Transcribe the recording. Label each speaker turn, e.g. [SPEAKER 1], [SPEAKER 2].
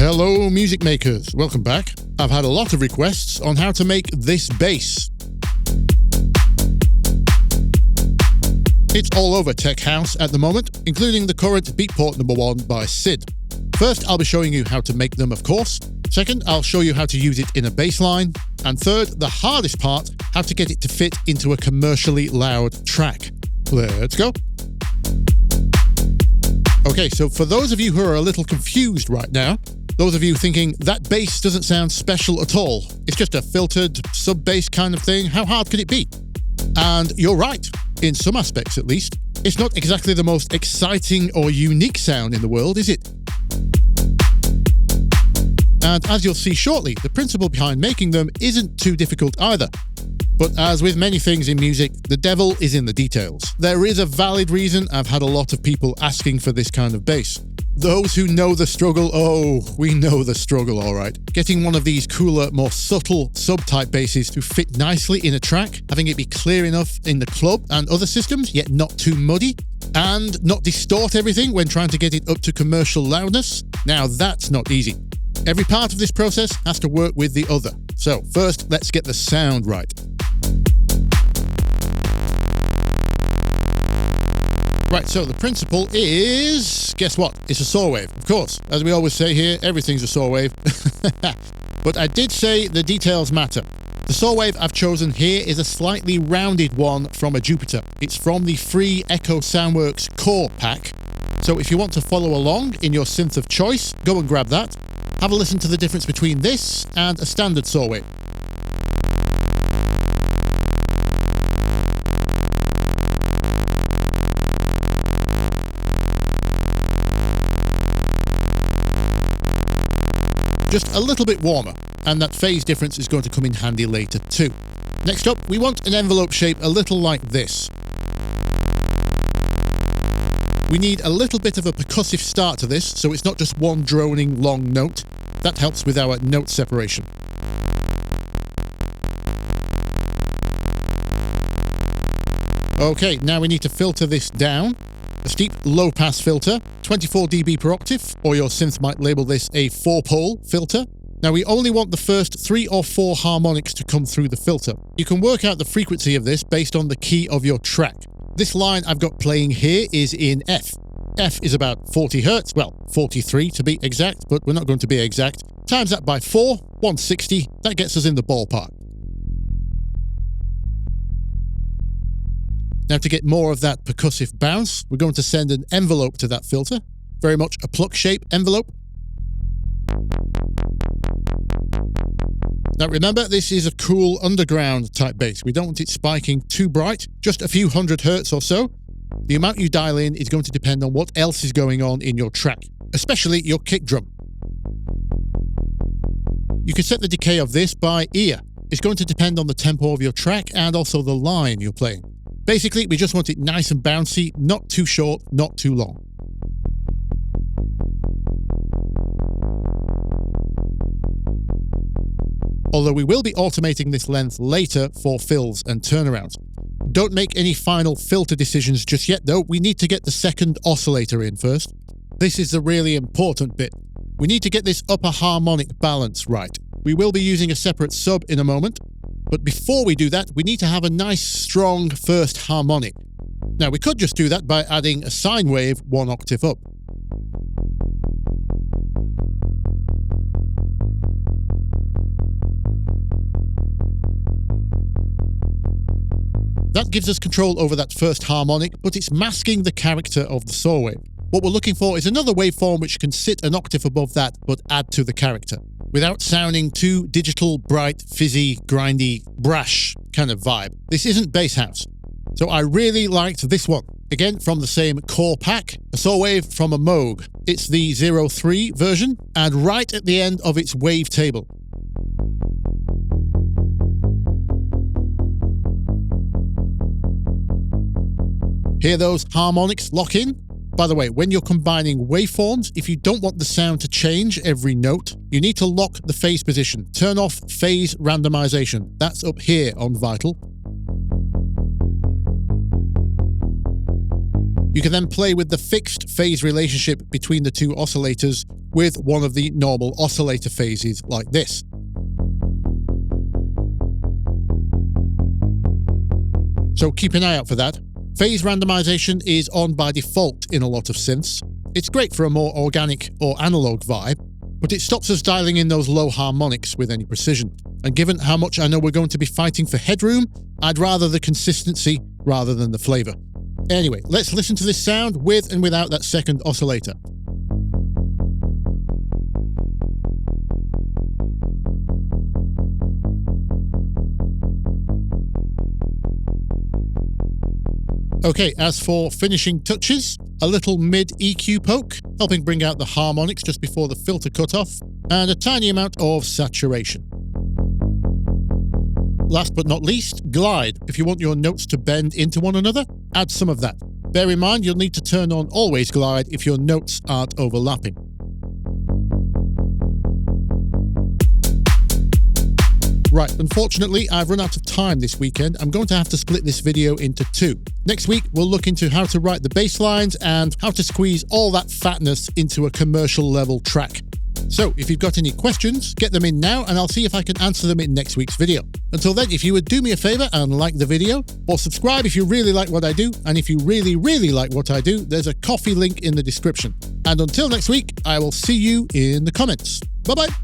[SPEAKER 1] Hello music makers, welcome back. I've had a lot of requests on how to make this bass. It's all over tech house at the moment, including the current Beatport #1 by CID. First, I'll be showing you how to make them, of course. Second, I'll show you how to use it in a bass line. And third, the hardest part, how to get it to fit into a commercially loud track. Let's go. Okay, so for those of you who are a little confused right now, those of you thinking that bass doesn't sound special at all, it's just a filtered sub-bass kind of thing, how hard could it be? And you're right, in some aspects at least. It's not exactly the most exciting or unique sound in the world, is it? And as you'll see shortly, the principle behind making them isn't too difficult either. But as with many things in music, the devil is in the details. There is a valid reason I've had a lot of people asking for this kind of bass. Those who know the struggle, oh, we know the struggle, all right. Getting one of these cooler, more subtle subtype basses to fit nicely in a track, having it be clear enough in the club and other systems, yet not too muddy, and not distort everything when trying to get it up to commercial loudness. Now that's not easy. Every part of this process has to work with the other. So first, let's get the sound right. Right, so the principle is, guess what? It's a saw wave, of course. As we always say here, everything's a saw wave. But I did say the details matter. The saw wave I've chosen here is a slightly rounded one from a Jupiter. It's from the free Echo Soundworks Core pack. So if you want to follow along in your synth of choice, go and grab that. Have a listen to the difference between this and a standard saw wave. Just a little bit warmer, and that phase difference is going to come in handy later too. Next up, we want an envelope shape a little like this. We need a little bit of a percussive start to this, so it's not just one droning long note. That helps with our note separation. Okay, now we need to filter this down. A steep low-pass filter, 24 dB per octave, or your synth might label this a 4-pole filter. Now we only want the first 3 or 4 harmonics to come through the filter. You can work out the frequency of this based on the key of your track. This line I've got playing here is in F. F is about 40 Hertz, well, 43 to be exact, but we're not going to be exact. Times that by 4, 160, that gets us in the ballpark. Now to get more of that percussive bounce, we're going to send an envelope to that filter. Very much a pluck shape envelope. Now remember, this is a cool underground type bass. We don't want it spiking too bright, just a few 100 Hertz or so. The amount you dial in is going to depend on what else is going on in your track, especially your kick drum. You can set the decay of this by ear. It's going to depend on the tempo of your track and also the line you're playing. Basically, we just want it nice and bouncy, not too short, not too long. Although we will be automating this length later for fills and turnarounds. Don't make any final filter decisions just yet though, we need to get the second oscillator in first. This is the really important bit. We need to get this upper harmonic balance right. We will be using a separate sub in a moment, but before we do that, we need to have a nice strong first harmonic. Now we could just do that by adding a sine wave 1 octave up. That gives us control over that first harmonic, but it's masking the character of the saw wave. What we're looking for is another waveform which can sit an octave above that, but add to the character, without sounding too digital, bright, fizzy, grindy, brash kind of vibe. This isn't bass house. So I really liked this one. Again, from the same core pack, a saw wave from a Moog. It's the 03 version, and right at the end of its wave table. Hear those harmonics lock in? By the way, when you're combining waveforms, if you don't want the sound to change every note, you need to lock the phase position. Turn off phase randomization. That's up here on Vital. You can then play with the fixed phase relationship between the two oscillators with one of the normal oscillator phases like this. So keep an eye out for that. Phase randomization is on by default in a lot of synths. It's great for a more organic or analog vibe, but it stops us dialing in those low harmonics with any precision. And given how much I know we're going to be fighting for headroom, I'd rather the consistency rather than the flavor. Anyway, let's listen to this sound with and without that second oscillator. Okay, as for finishing touches, a little mid EQ poke, helping bring out the harmonics just before the filter cutoff, and a tiny amount of saturation. Last but not least, glide. If you want your notes to bend into one another, add some of that. Bear in mind you'll need to turn on always glide if your notes aren't overlapping. Right, unfortunately, I've run out of time this weekend. I'm going to have to split this video into two. Next week, we'll look into how to write the bass lines and how to squeeze all that fatness into a commercial level track. So, if you've got any questions, get them in now and I'll see if I can answer them in next week's video. Until then, if you would do me a favor and like the video, or subscribe if you really like what I do, and if you really, really like what I do, there's a coffee link in the description. And until next week, I will see you in the comments. Bye-bye!